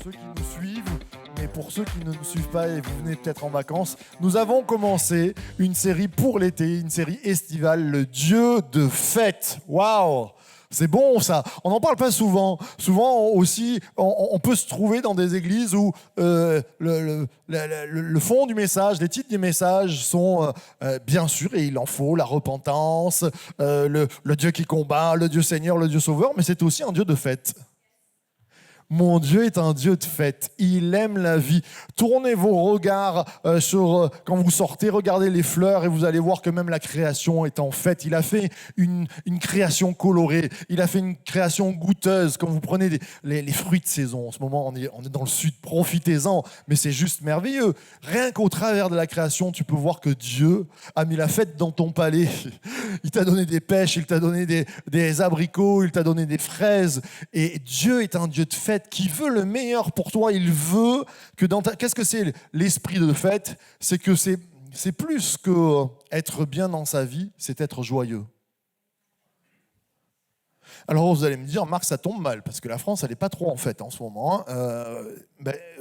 ceux qui nous suivent, mais pour ceux qui ne nous suivent pas et vous venez peut-être en vacances, nous avons commencé une série pour l'été, une série estivale, le Dieu de fête. Waouh! C'est bon ça, on n'en parle pas souvent. Souvent aussi, on peut se trouver dans des églises où le fond du message, les titres des messages sont bien sûr, et il en faut, la repentance, le Dieu qui combat, le Dieu Seigneur, le Dieu Sauveur, mais c'est aussi un Dieu de fête. Mon Dieu est un Dieu de fête. Il aime la vie. Tournez vos regards quand vous sortez, regardez les fleurs et vous allez voir que même la création est en fête. Il a fait une création colorée. Il a fait une création goûteuse. Quand vous prenez les fruits de saison, en ce moment, on est dans le sud, profitez-en. Mais c'est juste merveilleux. Rien qu'au travers de la création, tu peux voir que Dieu a mis la fête dans ton palais. Il t'a donné des pêches, il t'a donné des abricots, il t'a donné des fraises. Et Dieu est un Dieu de fête qui veut le meilleur pour toi. Il veut que dans ta... Qu'est-ce que c'est l'esprit de fête? C'est que c'est plus que être bien dans sa vie, c'est être joyeux. Alors vous allez me dire, Marc, ça tombe mal, parce que la France, elle n'est pas trop en fête en ce moment.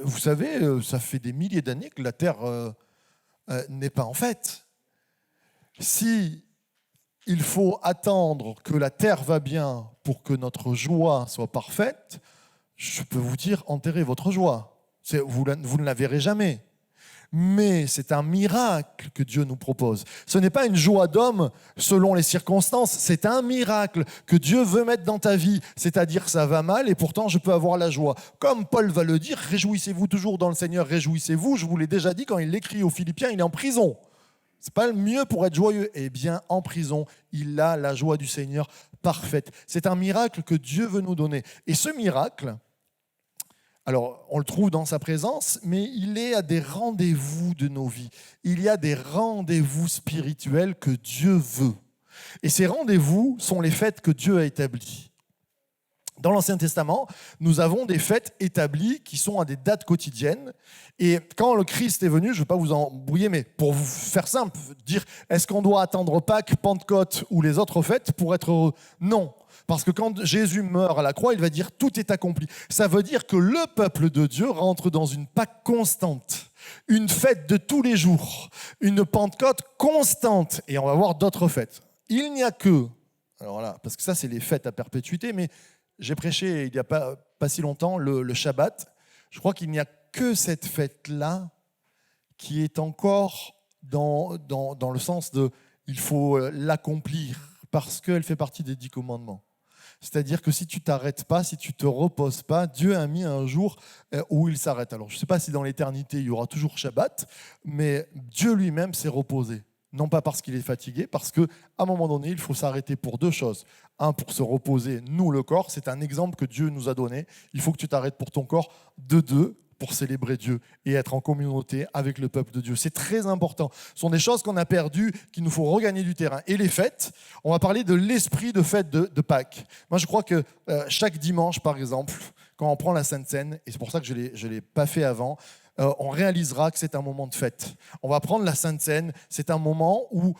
Vous savez, ça fait des milliers d'années que la Terre n'est pas en fête. Si il faut attendre que la Terre va bien pour que notre joie soit parfaite, je peux vous dire, enterrez votre joie. Vous ne la verrez jamais. Mais c'est un miracle que Dieu nous propose. Ce n'est pas une joie d'homme selon les circonstances, c'est un miracle que Dieu veut mettre dans ta vie. C'est-à-dire ça va mal et pourtant je peux avoir la joie. Comme Paul va le dire, réjouissez-vous toujours dans le Seigneur, réjouissez-vous. Je vous l'ai déjà dit, quand il l'écrit aux Philippiens, il est en prison. C'est pas le mieux pour être joyeux. Eh bien, en prison, il a la joie du Seigneur parfaite. C'est un miracle que Dieu veut nous donner. Et ce miracle, alors, on le trouve dans sa présence, mais il est à des rendez-vous de nos vies. Il y a des rendez-vous spirituels que Dieu veut. Et ces rendez-vous sont les fêtes que Dieu a établies. Dans l'Ancien Testament, nous avons des fêtes établies qui sont à des dates quotidiennes. Et quand le Christ est venu, je ne vais pas vous embrouiller, mais pour vous faire simple, dire est-ce qu'on doit attendre Pâques, Pentecôte ou les autres fêtes pour être heureux? Non. Parce que quand Jésus meurt à la croix, il va dire tout est accompli. Ça veut dire que le peuple de Dieu rentre dans une Pâque constante, une fête de tous les jours, une Pentecôte constante. Et on va voir d'autres fêtes. Il n'y a que, alors là, parce que ça c'est les fêtes à perpétuité, mais j'ai prêché il n'y a pas si longtemps le Shabbat. Je crois qu'il n'y a que cette fête-là qui est encore dans le sens de il faut l'accomplir parce qu'elle fait partie des 10 commandements. C'est-à-dire que si tu ne t'arrêtes pas, si tu ne te reposes pas, Dieu a mis un jour où il s'arrête. Alors je ne sais pas si dans l'éternité il y aura toujours Shabbat, mais Dieu lui-même s'est reposé. Non pas parce qu'il est fatigué, parce qu'à un moment donné, il faut s'arrêter pour deux choses. Un, pour se reposer, nous le corps, c'est un exemple que Dieu nous a donné. Il faut que tu t'arrêtes pour ton corps. De deux, pour célébrer Dieu et être en communauté avec le peuple de Dieu. C'est très important. Ce sont des choses qu'on a perdues, qu'il nous faut regagner du terrain. Et les fêtes, on va parler de l'esprit de fête de Pâques. Moi, je crois que chaque dimanche, par exemple, quand on prend la Sainte Seine, et c'est pour ça que je ne l'ai pas fait avant, on réalisera que c'est un moment de fête. On va prendre la Sainte Seine, c'est un moment où,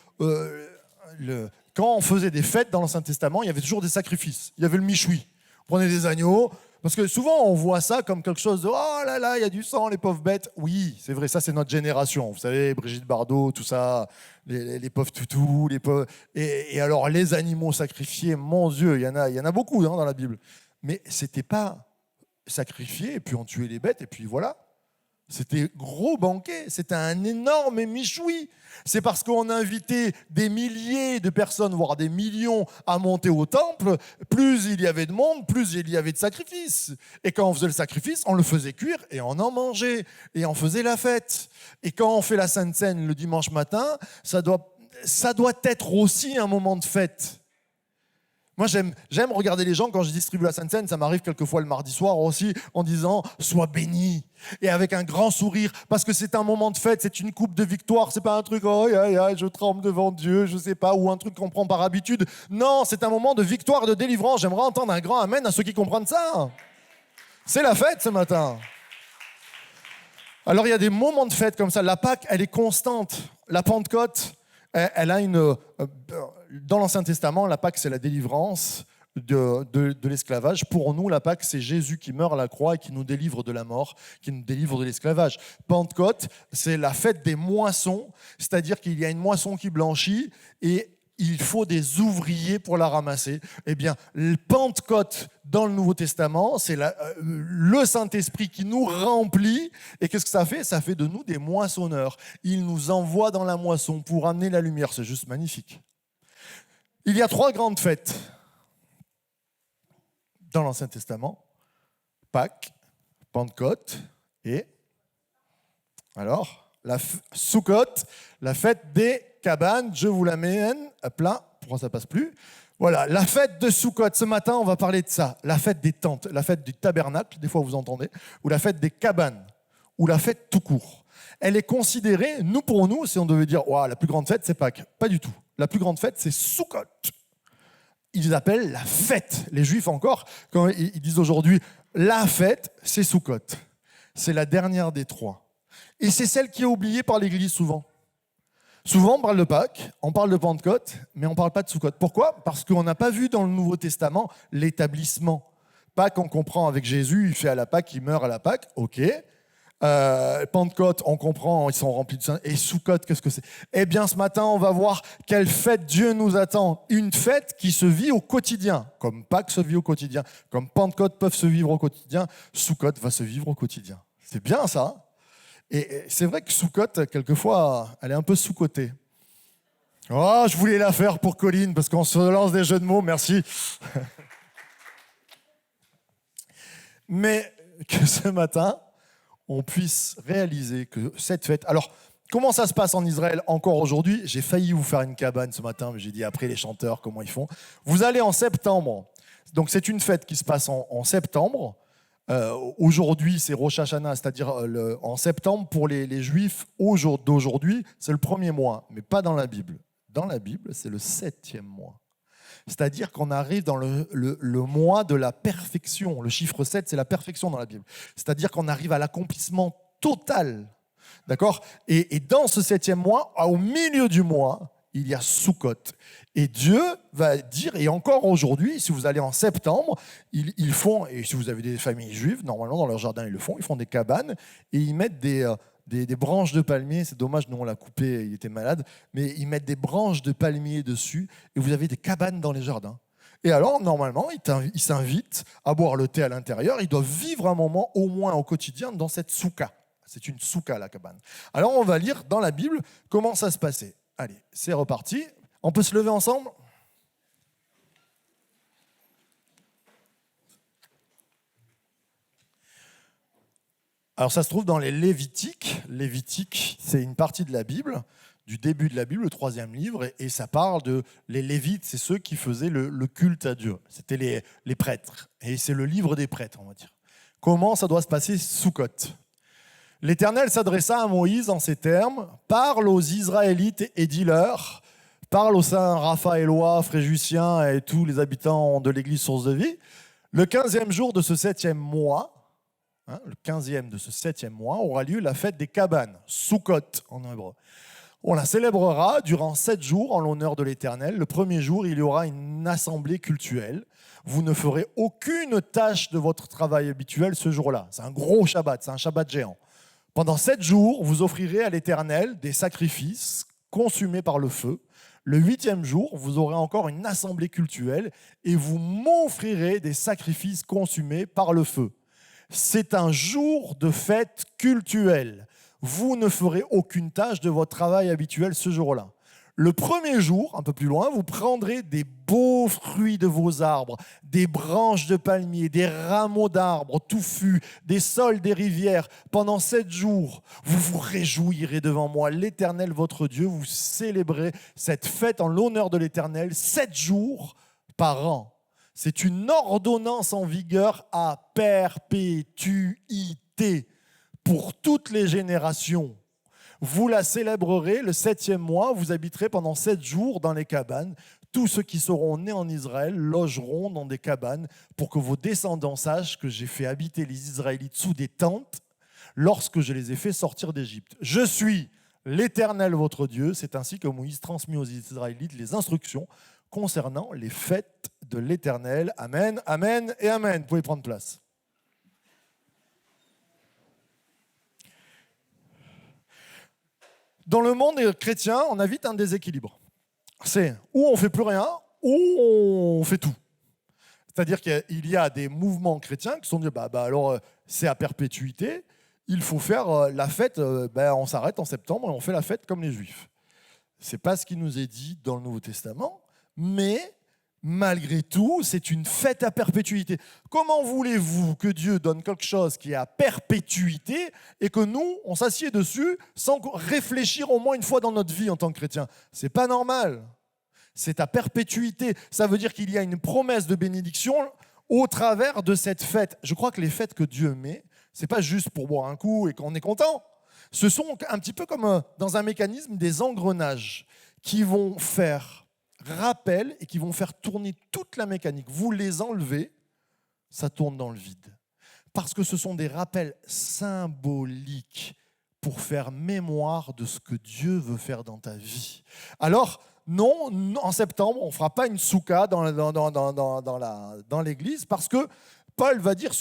quand on faisait des fêtes dans l'Ancien Testament, il y avait toujours des sacrifices. Il y avait le michoui. On prenait des agneaux, parce que souvent on voit ça comme quelque chose de « Oh là là, il y a du sang, les pauvres bêtes ». Oui, c'est vrai, ça c'est notre génération. Vous savez, Brigitte Bardot, tout ça, les pauvres toutous, les pauvres... Et alors les animaux sacrifiés, mon Dieu, il y en a beaucoup dans la Bible. Mais c'était pas sacrifier et puis on tuait les bêtes et puis voilà. C'était gros banquet, c'était un énorme michoui. C'est parce qu'on invitait des milliers de personnes, voire des millions, à monter au temple. Plus il y avait de monde, plus il y avait de sacrifices. Et quand on faisait le sacrifice, on le faisait cuire et on en mangeait. Et on faisait la fête. Et quand on fait la Sainte Seine le dimanche matin, ça doit être aussi un moment de fête. Moi, j'aime regarder les gens quand je distribue la Sainte Seine. Ça m'arrive quelquefois le mardi soir aussi en disant « Sois béni » et avec un grand sourire parce que c'est un moment de fête, c'est une coupe de victoire. C'est pas un truc « Oh, je tremble devant Dieu, je sais pas » ou un truc qu'on prend par habitude. Non, c'est un moment de victoire, de délivrance. J'aimerais entendre un grand amen à ceux qui comprennent ça. C'est la fête ce matin. Alors, il y a des moments de fête comme ça. La Pâque, elle est constante. La Pentecôte, elle a une... Dans l'Ancien Testament, la Pâque, c'est la délivrance. de l'esclavage. Pour nous, la Pâque, c'est Jésus qui meurt à la croix et qui nous délivre de la mort, qui nous délivre de l'esclavage. Pentecôte, c'est la fête des moissons, c'est-à-dire qu'il y a une moisson qui blanchit et il faut des ouvriers pour la ramasser. Eh bien, le Pentecôte dans le Nouveau Testament, c'est le Saint-Esprit qui nous remplit. Et qu'est-ce que ça fait ? Ça fait de nous des moissonneurs. Il nous envoie dans la moisson pour amener la lumière. C'est juste magnifique. Il y a 3 grandes fêtes dans l'Ancien Testament. Pâques, Pentecôte et... Alors, la Sukkot, la fête des cabanes, je vous l'amène à plat, pourquoi ça passe plus ? Voilà, la fête de Sukkot, ce matin on va parler de ça, la fête des tentes, la fête du tabernacle, des fois vous entendez, ou la fête des cabanes, ou la fête tout court. Elle est considérée, pour nous, si on devait dire, wow, la plus grande fête c'est Pâques, pas du tout. La plus grande fête c'est Sukkot. Ils appellent la fête, les Juifs encore, quand ils disent aujourd'hui, la fête c'est Sukkot. C'est la dernière des 3. Et c'est celle qui est oubliée par l'Église souvent. Souvent, on parle de Pâques, on parle de Pentecôte, mais on ne parle pas de Sukkot. Pourquoi ? Parce qu'on n'a pas vu dans le Nouveau Testament l'établissement. Pâques, on comprend avec Jésus, il fait à la Pâque, il meurt à la Pâque, ok. Pentecôte, on comprend, ils sont remplis de Saint. Et Sukkot, qu'est-ce que c'est ? Eh bien, ce matin, on va voir quelle fête Dieu nous attend. Une fête qui se vit au quotidien, comme Pâques se vit au quotidien, comme Pentecôte peuvent se vivre au quotidien, Sukkot va se vivre au quotidien. C'est bien ça, hein ? Et c'est vrai que Sukkot, quelquefois, elle est un peu sous-cotée. Oh, je voulais la faire pour Colline, parce qu'on se lance des jeux de mots, merci. Mais que ce matin, on puisse réaliser que cette fête... Alors, comment ça se passe en Israël encore aujourd'hui ? J'ai failli vous faire une cabane ce matin, mais j'ai dit après les chanteurs, comment ils font. Vous allez en septembre. Donc, c'est une fête qui se passe en septembre. Aujourd'hui, c'est Rosh Hashanah, c'est-à-dire en septembre, pour les Juifs d'aujourd'hui, c'est le 1er mois, mais pas dans la Bible. Dans la Bible, c'est le 7e mois. C'est-à-dire qu'on arrive dans le mois de la perfection. Le chiffre 7, c'est la perfection dans la Bible. C'est-à-dire qu'on arrive à l'accomplissement total. D'accord ? Et dans ce 7e mois, au milieu du mois, il y a Sukkot. Et Dieu va dire, et encore aujourd'hui, si vous allez en septembre, ils font, et si vous avez des familles juives, normalement dans leur jardin ils le font, ils font des cabanes et ils mettent des branches de palmier. C'est dommage, nous on l'a coupé, il était malade, mais ils mettent des branches de palmier dessus et vous avez des cabanes dans les jardins. Et alors, normalement, ils s'invitent à boire le thé à l'intérieur, ils doivent vivre un moment au moins au quotidien dans cette souka. C'est une souka, la cabane. Alors on va lire dans la Bible comment ça se passait. Allez, c'est reparti. On peut se lever ensemble ? Alors ça se trouve dans les Lévitiques. Lévitique, c'est une partie de la Bible, du début de la Bible, le 3e livre, et ça parle de... Les Lévites, c'est ceux qui faisaient le culte à Dieu. C'était les prêtres. Et c'est le livre des prêtres, on va dire. Comment ça doit se passer Sukkot ? L'Éternel s'adressa à Moïse en ces termes, « Parle aux Israélites et dis-leur, parle aux saints raphaélois, fréjussiens et tous les habitants de l'église Source de Vie, le 15e jour de ce 7e mois, le 15e de ce 7e mois, aura lieu la fête des cabanes, Sukkot en hébreu. On la célébrera durant 7 jours en l'honneur de l'Éternel. Le premier jour, il y aura une assemblée cultuelle. Vous ne ferez aucune tâche de votre travail habituel ce jour-là. C'est un gros Shabbat, c'est un Shabbat géant. Pendant 7 jours, vous offrirez à l'Éternel des sacrifices consumés par le feu. Le 8e jour, vous aurez encore une assemblée cultuelle et vous m'offrirez des sacrifices consumés par le feu. C'est un jour de fête cultuelle. Vous ne ferez aucune tâche de votre travail habituel ce jour-là. Le premier jour, un peu plus loin, vous prendrez des beaux fruits de vos arbres, des branches de palmiers, des rameaux d'arbres touffus, des sols des rivières. Pendant 7 jours, vous vous réjouirez devant moi, l'Éternel votre Dieu. Vous célébrez cette fête en l'honneur de l'Éternel 7 jours par an. C'est une ordonnance en vigueur à perpétuité pour toutes les générations. Vous la célébrerez le 7e mois, vous habiterez pendant 7 jours dans les cabanes. Tous ceux qui seront nés en Israël logeront dans des cabanes pour que vos descendants sachent que j'ai fait habiter les Israélites sous des tentes lorsque je les ai fait sortir d'Égypte. Je suis l'Éternel votre Dieu. C'est ainsi que Moïse transmit aux Israélites les instructions concernant les fêtes de l'Éternel. Amen, amen et amen. Vous pouvez prendre place. Dans le monde chrétien, on a vite un déséquilibre. C'est ou on ne fait plus rien, ou on fait tout. C'est-à-dire qu'il y a des mouvements chrétiens qui sont dit, alors c'est à perpétuité, il faut faire la fête, on s'arrête en septembre et on fait la fête comme les Juifs. Ce n'est pas ce qui nous est dit dans le Nouveau Testament, mais malgré tout, c'est une fête à perpétuité. Comment voulez-vous que Dieu donne quelque chose qui est à perpétuité et que nous, on s'assied dessus sans réfléchir au moins une fois dans notre vie en tant que chrétien? Ce n'est pas normal. C'est à perpétuité. Ça veut dire qu'il y a une promesse de bénédiction au travers de cette fête. Je crois que les fêtes que Dieu met, ce n'est pas juste pour boire un coup et qu'on est content. Ce sont un petit peu comme dans un mécanisme des engrenages qui vont faire rappel et qui vont faire tourner toute la mécanique. Vous les enlevez, ça tourne dans le vide. Parce que ce sont des rappels symboliques pour faire mémoire de ce que Dieu veut faire dans ta vie. Alors, non, en septembre, on ne fera pas une souka dans l'église parce que Paul va dire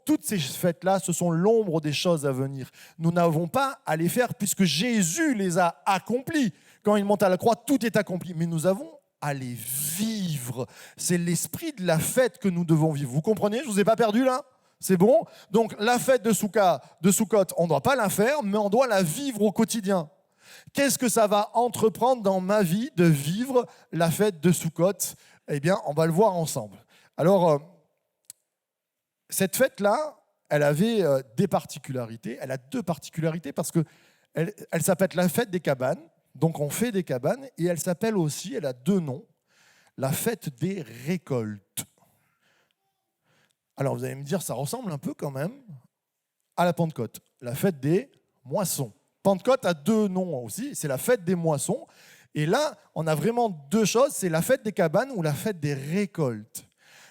toutes ces fêtes-là, ce sont l'ombre des choses à venir. Nous n'avons pas à les faire puisque Jésus les a accomplies. Quand il monte à la croix, tout est accompli. Mais nous avons à les vivre. C'est l'esprit de la fête que nous devons vivre. Vous comprenez? Je ne vous ai pas perdu là? C'est bon? Donc la fête de Sukkot, on ne doit pas la faire, mais on doit la vivre au quotidien. Qu'est-ce que ça va entreprendre dans ma vie de vivre la fête de Sukkot? Eh bien, on va le voir ensemble. Alors, cette fête-là, elle avait des particularités. Elle a deux particularités parce qu'elle s'appelle la fête des cabanes. Donc, on fait des cabanes. Et elle s'appelle aussi, elle a deux noms, la fête des récoltes. Alors, vous allez me dire, ça ressemble un peu quand même à la Pentecôte, la fête des moissons. Pentecôte a deux noms aussi, c'est la fête des moissons. Et là, on a vraiment deux choses, c'est la fête des cabanes ou la fête des récoltes.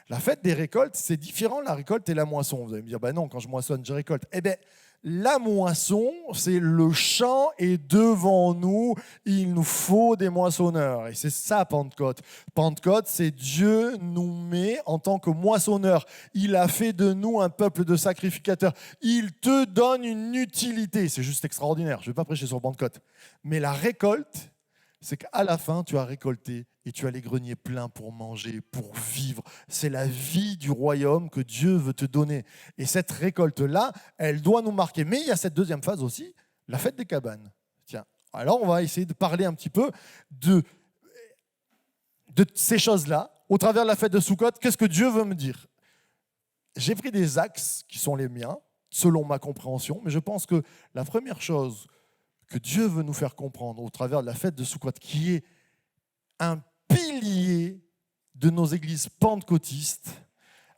La fête des récoltes, c'est différent, la récolte et la moisson. Vous allez me dire, non, quand je moissonne, je récolte. Eh bien, la moisson, c'est le champ est devant nous, il nous faut des moissonneurs. Et c'est ça, Pentecôte. Pentecôte, c'est Dieu nous met en tant que moissonneurs. Il a fait de nous un peuple de sacrificateurs. Il te donne une utilité. C'est juste extraordinaire. Je ne vais pas prêcher sur Pentecôte. Mais la récolte, c'est qu'à la fin, tu as récolté et tu as les greniers pleins pour manger, pour vivre. C'est la vie du royaume que Dieu veut te donner. Et cette récolte-là, elle doit nous marquer. Mais il y a cette deuxième phase aussi, la fête des cabanes. Tiens, alors on va essayer de parler un petit peu de ces choses-là. Au travers de la fête de Sukkot, qu'est-ce que Dieu veut me dire? J'ai pris des axes qui sont les miens, selon ma compréhension, mais je pense que la première chose que Dieu veut nous faire comprendre au travers de la fête de Sukkot, qui est un pilier de nos églises pentecôtistes.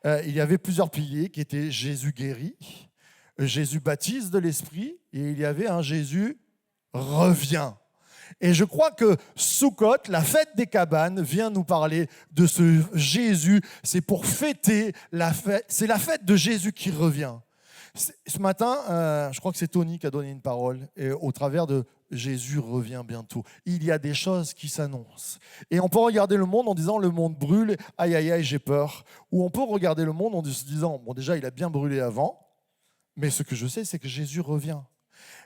Il y avait plusieurs piliers qui étaient Jésus guérit, Jésus baptise de l'Esprit, et il y avait un Jésus revient. Et je crois que Sukkot, la fête des cabanes, vient nous parler de ce Jésus. C'est pour fêter la fête. C'est la fête de Jésus qui revient. Ce matin, je crois que c'est Tony qui a donné une parole et au travers de Jésus revient bientôt. Il y a des choses qui s'annoncent. Et on peut regarder le monde en disant le monde brûle, aïe aïe aïe, j'ai peur. Ou on peut regarder le monde en se disant, bon déjà il a bien brûlé avant, mais ce que je sais c'est que Jésus revient.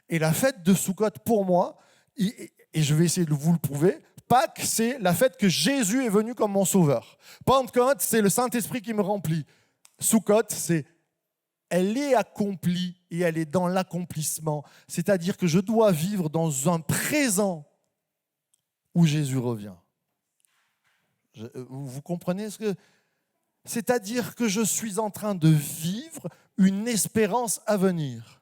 Et la fête de Sukkot pour moi, et je vais essayer de vous le prouver, Pâques c'est la fête que Jésus est venu comme mon sauveur. Pentecôte c'est le Saint-Esprit qui me remplit. Sukkot c'est elle est accomplie et elle est dans l'accomplissement. C'est-à-dire que je dois vivre dans un présent où Jésus revient. Vous comprenez ce que... C'est-à-dire que je suis en train de vivre une espérance à venir.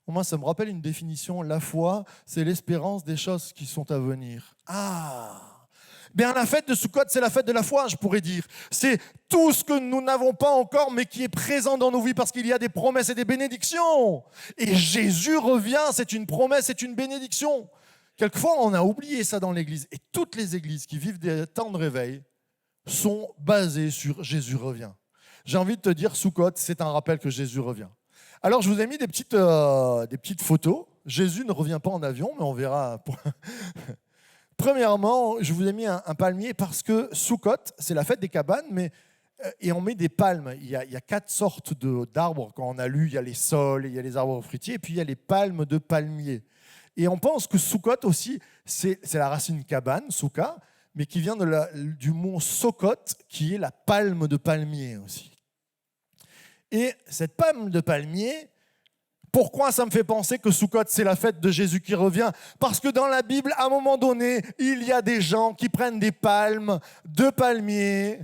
Moi, ça me rappelle une définition. La foi, c'est l'espérance des choses qui sont à venir. Ah! Bien, la fête de Sukkot, c'est la fête de la foi, je pourrais dire. C'est tout ce que nous n'avons pas encore, mais qui est présent dans nos vies, parce qu'il y a des promesses et des bénédictions. Et Jésus revient, c'est une promesse, c'est une bénédiction. Quelquefois, on a oublié ça dans l'Église. Et toutes les églises qui vivent des temps de réveil sont basées sur Jésus revient. J'ai envie de te dire, Sukkot, c'est un rappel que Jésus revient. Alors, je vous ai mis des petites photos. Jésus ne revient pas en avion, mais on verra... Premièrement, je vous ai mis un palmier parce que Sukkot, c'est la fête des cabanes, et on met des palmes. Il y a 4 sortes d'arbres. Quand on a lu, il y a les saules, il y a les arbres fruitiers, et puis il y a les palmes de palmier. Et on pense que Sukkot aussi, c'est la racine cabane, Souka, mais qui vient du mot Sokot, qui est la palme de palmier aussi. Et cette palme de palmier, pourquoi ça me fait penser que Sukkot, c'est la fête de Jésus qui revient? Parce que dans la Bible, à un moment donné, il y a des gens qui prennent des palmes de palmier.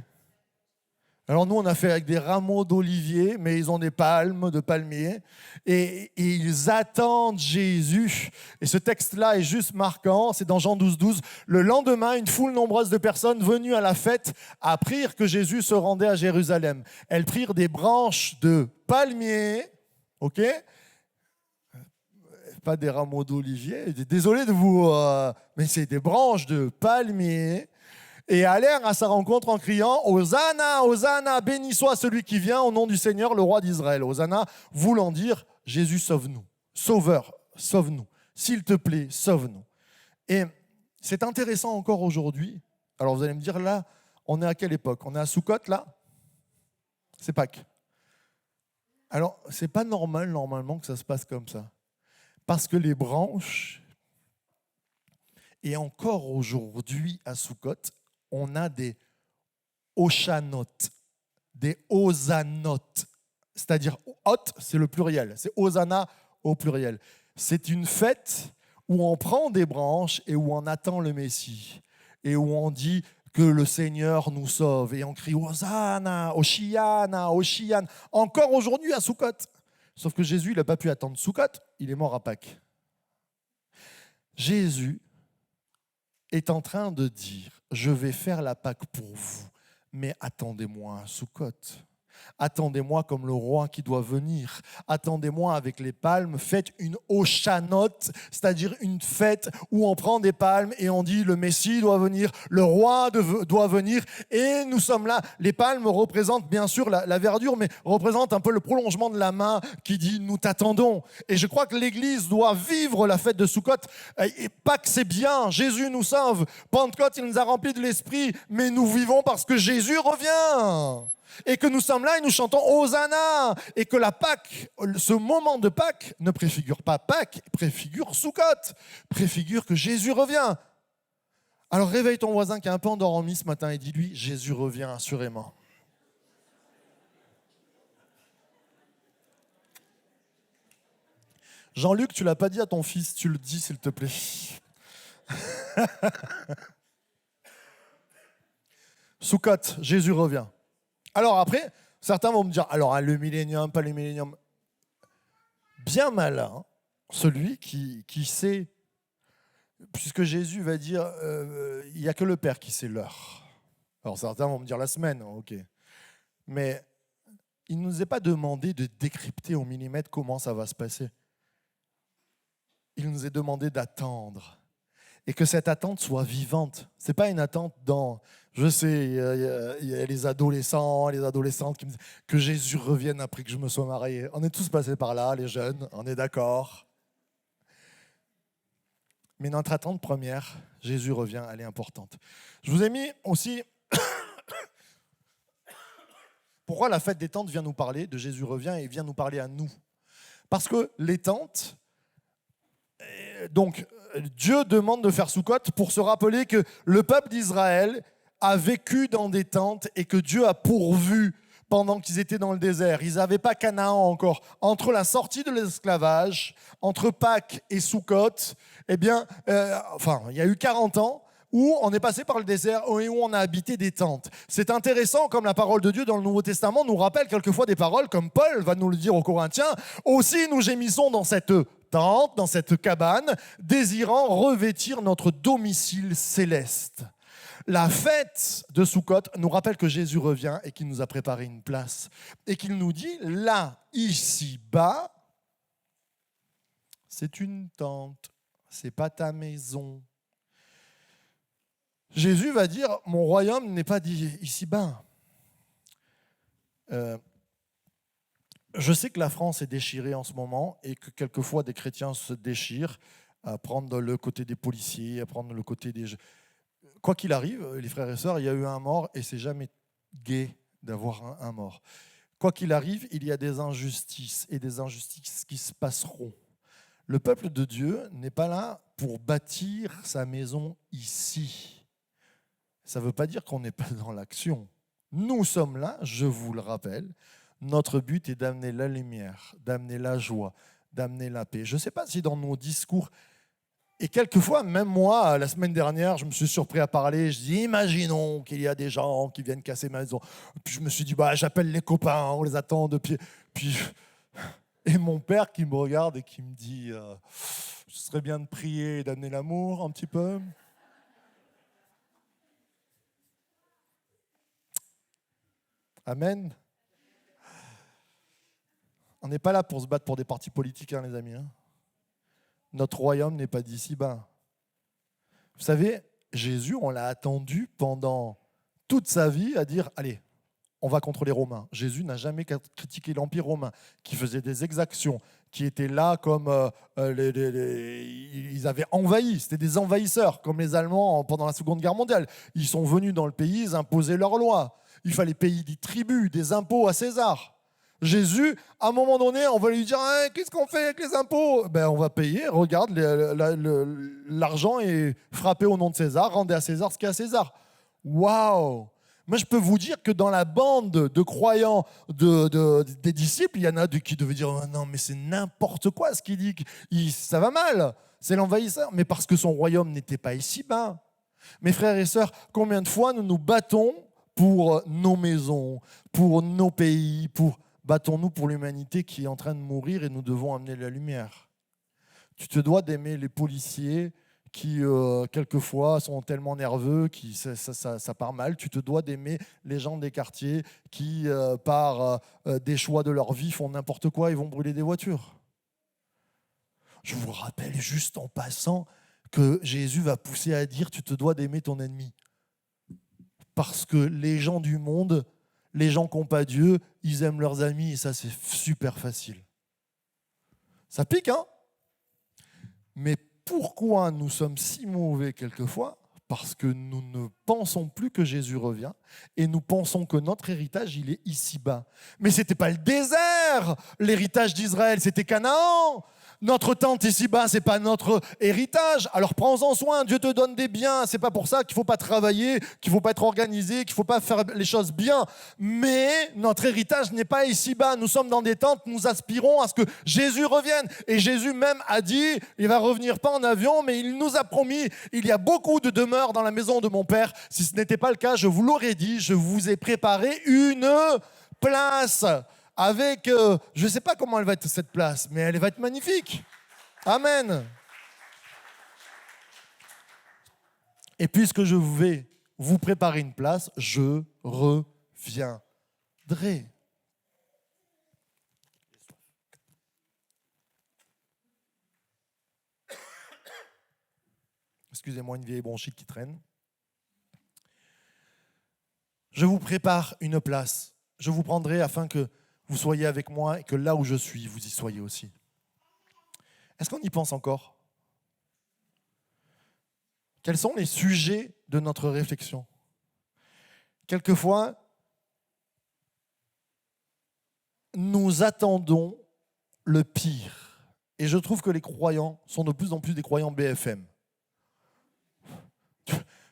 Alors nous, on a fait avec des rameaux d'olivier, mais ils ont des palmes de palmier. Et ils attendent Jésus. Et ce texte-là est juste marquant. C'est dans Jean 12, 12. Le lendemain, une foule nombreuse de personnes venues à la fête apprirent que Jésus se rendait à Jérusalem. Elles prirent des branches de palmier, ok? Pas des rameaux d'olivier. Désolé de vous... mais c'est des branches de palmier. Et allèrent à sa rencontre en criant « Hosanna, Hosanna, béni soit celui qui vient au nom du Seigneur, le roi d'Israël. » Hosanna voulant dire « Jésus, sauve-nous. Sauveur, sauve-nous. S'il te plaît, sauve-nous. » Et c'est intéressant encore aujourd'hui. Alors vous allez me dire, là, on est à quelle époque? On est à Sukkot, là? C'est Pâques. Alors, c'est pas normal, normalement, que ça se passe comme ça. Parce que les branches, et encore aujourd'hui à Sukkot, on a des Hoshanotes, des Hosanotes. C'est-à-dire, Hot, c'est le pluriel. C'est Hosanna au pluriel. C'est une fête où on prend des branches et où on attend le Messie. Et où on dit que le Seigneur nous sauve. Et on crie Hosanna, Hoshiana, Hoshian. Encore aujourd'hui à Sukkot. Sauf que Jésus, il n'a pas pu attendre Sukkot. Il est mort à Pâques. Jésus est en train de dire « Je vais faire la Pâque pour vous, mais attendez-moi à Sukkot. Attendez-moi comme le roi qui doit venir. Attendez-moi avec les palmes. Faites une Hoshanote, c'est-à-dire une fête où on prend des palmes et on dit le Messie doit venir, le roi doit venir. Et nous sommes là. Les palmes représentent bien sûr la verdure, mais représentent un peu le prolongement de la main qui dit nous t'attendons. Et je crois que l'Église doit vivre la fête de Sukkot. Et Pâques, c'est bien. Jésus nous sauve. Pentecôte, il nous a remplis de l'Esprit, mais nous vivons parce que Jésus revient. Et que nous sommes là et nous chantons Hosanna. Et que la Pâque, ce moment de Pâques, ne préfigure pas Pâques, préfigure Sukkot, préfigure que Jésus revient. Alors réveille ton voisin qui est un peu endormi ce matin et dis-lui, Jésus revient assurément. Jean-Luc, tu ne l'as pas dit à ton fils, tu le dis s'il te plaît. Sukkot, Jésus revient. Alors après, certains vont me dire, alors le millénium, pas le millénium. Bien malin, celui qui sait, puisque Jésus va dire, il n'y a que le Père qui sait l'heure. Alors certains vont me dire la semaine, ok. Mais il ne nous est pas demandé de décrypter au millimètre comment ça va se passer. Il nous est demandé d'attendre. Et que cette attente soit vivante. Ce n'est pas une attente dans... Je sais, il y a les adolescents, les adolescentes qui me disent que Jésus revienne après que je me sois marié. On est tous passés par là, les jeunes, on est d'accord. Mais notre attente première, Jésus revient, elle est importante. Je vous ai mis aussi... Pourquoi la fête des tentes vient nous parler de Jésus revient et vient nous parler à nous? Parce que les tentes... Donc, Dieu demande de faire Sukkot pour se rappeler que le peuple d'Israël a vécu dans des tentes et que Dieu a pourvu pendant qu'ils étaient dans le désert. Ils n'avaient pas Canaan encore. Entre la sortie de l'esclavage, entre Pâques et Sukkot, eh bien, il y a eu 40 ans où on est passé par le désert et où on a habité des tentes. C'est intéressant, comme la parole de Dieu dans le Nouveau Testament nous rappelle quelquefois des paroles, comme Paul va nous le dire aux Corinthiens. Aussi, nous gémissons dans cette tente, dans cette cabane, désirant revêtir notre domicile céleste. La fête de Sukkot nous rappelle que Jésus revient et qu'il nous a préparé une place. Et qu'il nous dit, là, ici-bas, c'est une tente, c'est pas ta maison. Jésus va dire, mon royaume n'est pas dit ici-bas. Je sais que la France est déchirée en ce moment et que quelquefois des chrétiens se déchirent à prendre le côté des policiers, à prendre le côté des... Quoi qu'il arrive, les frères et sœurs, il y a eu un mort et c'est jamais gai d'avoir un mort. Quoi qu'il arrive, il y a des injustices et des injustices qui se passeront. Le peuple de Dieu n'est pas là pour bâtir sa maison ici. Ça ne veut pas dire qu'on n'est pas dans l'action. Nous sommes là, je vous le rappelle. Notre but est d'amener la lumière, d'amener la joie, d'amener la paix. Je ne sais pas si dans nos discours, et quelquefois, même moi, la semaine dernière, je me suis surpris à parler. Je dis, imaginons qu'il y a des gens qui viennent casser ma maison. Puis je me suis dit, j'appelle les copains, on les attend depuis. Et mon père qui me regarde et qui me dit, ce serait bien de prier et d'amener l'amour un petit peu. Amen. On n'est pas là pour se battre pour des partis politiques, les amis. Notre royaume n'est pas d'ici-bas. Vous savez, Jésus, on l'a attendu pendant toute sa vie à dire, allez, on va contre les Romains. Jésus n'a jamais critiqué l'Empire romain, qui faisait des exactions, qui était là comme ils avaient envahi. C'était des envahisseurs, comme les Allemands pendant la Seconde Guerre mondiale. Ils sont venus dans le pays, ils imposaient leurs lois. Il fallait payer des tributs, des impôts à César. Jésus, à un moment donné, on va lui dire qu'est-ce qu'on fait avec les impôts ? On va payer. Regarde, l'argent est frappé au nom de César. Rendez à César ce qu'il y a à César. Waouh ! Moi, je peux vous dire que dans la bande de croyants des disciples, il y en a qui devaient dire non, mais c'est n'importe quoi ce qu'il dit. Ça va mal. C'est l'envahisseur. Mais parce que son royaume n'était pas ici-bas. Mes frères et sœurs, combien de fois nous nous battons pour nos maisons, pour nos pays, battons-nous pour l'humanité qui est en train de mourir et nous devons amener la lumière. Tu te dois d'aimer les policiers qui, quelquefois, sont tellement nerveux, ça part mal. Tu te dois d'aimer les gens des quartiers qui, par des choix de leur vie, font n'importe quoi et vont brûler des voitures. Je vous rappelle juste en passant que Jésus va pousser à dire « tu te dois d'aimer ton ennemi ». Parce que les gens du monde, les gens qui n'ont pas Dieu, ils aiment leurs amis et ça, c'est super facile. Ça pique, hein ? Mais pourquoi nous sommes si mauvais quelquefois ? Parce que nous ne pensons plus que Jésus revient et nous pensons que notre héritage, il est ici-bas. Mais ce n'était pas le désert, l'héritage d'Israël, c'était Canaan. Notre tente ici-bas, ce n'est pas notre héritage. Alors prends-en soin, Dieu te donne des biens. Ce n'est pas pour ça qu'il ne faut pas travailler, qu'il ne faut pas être organisé, qu'il ne faut pas faire les choses bien. Mais notre héritage n'est pas ici-bas. Nous sommes dans des tentes, nous aspirons à ce que Jésus revienne. Et Jésus même a dit, il ne va revenir pas en avion, mais il nous a promis, il y a beaucoup de demeures dans la maison de mon Père. Si ce n'était pas le cas, je vous l'aurais dit, je vous ai préparé une place. Avec, je ne sais pas comment elle va être cette place, mais elle va être magnifique. Amen. Et puisque je vais vous préparer une place, je reviendrai. Excusez-moi, une vieille bronchite qui traîne. Je vous prépare une place. Je vous prendrai afin que vous soyez avec moi et que là où je suis, vous y soyez aussi. Est-ce qu'on y pense encore ? Quels sont les sujets de notre réflexion ? Quelquefois, nous attendons le pire. Et je trouve que les croyants sont de plus en plus des croyants BFM.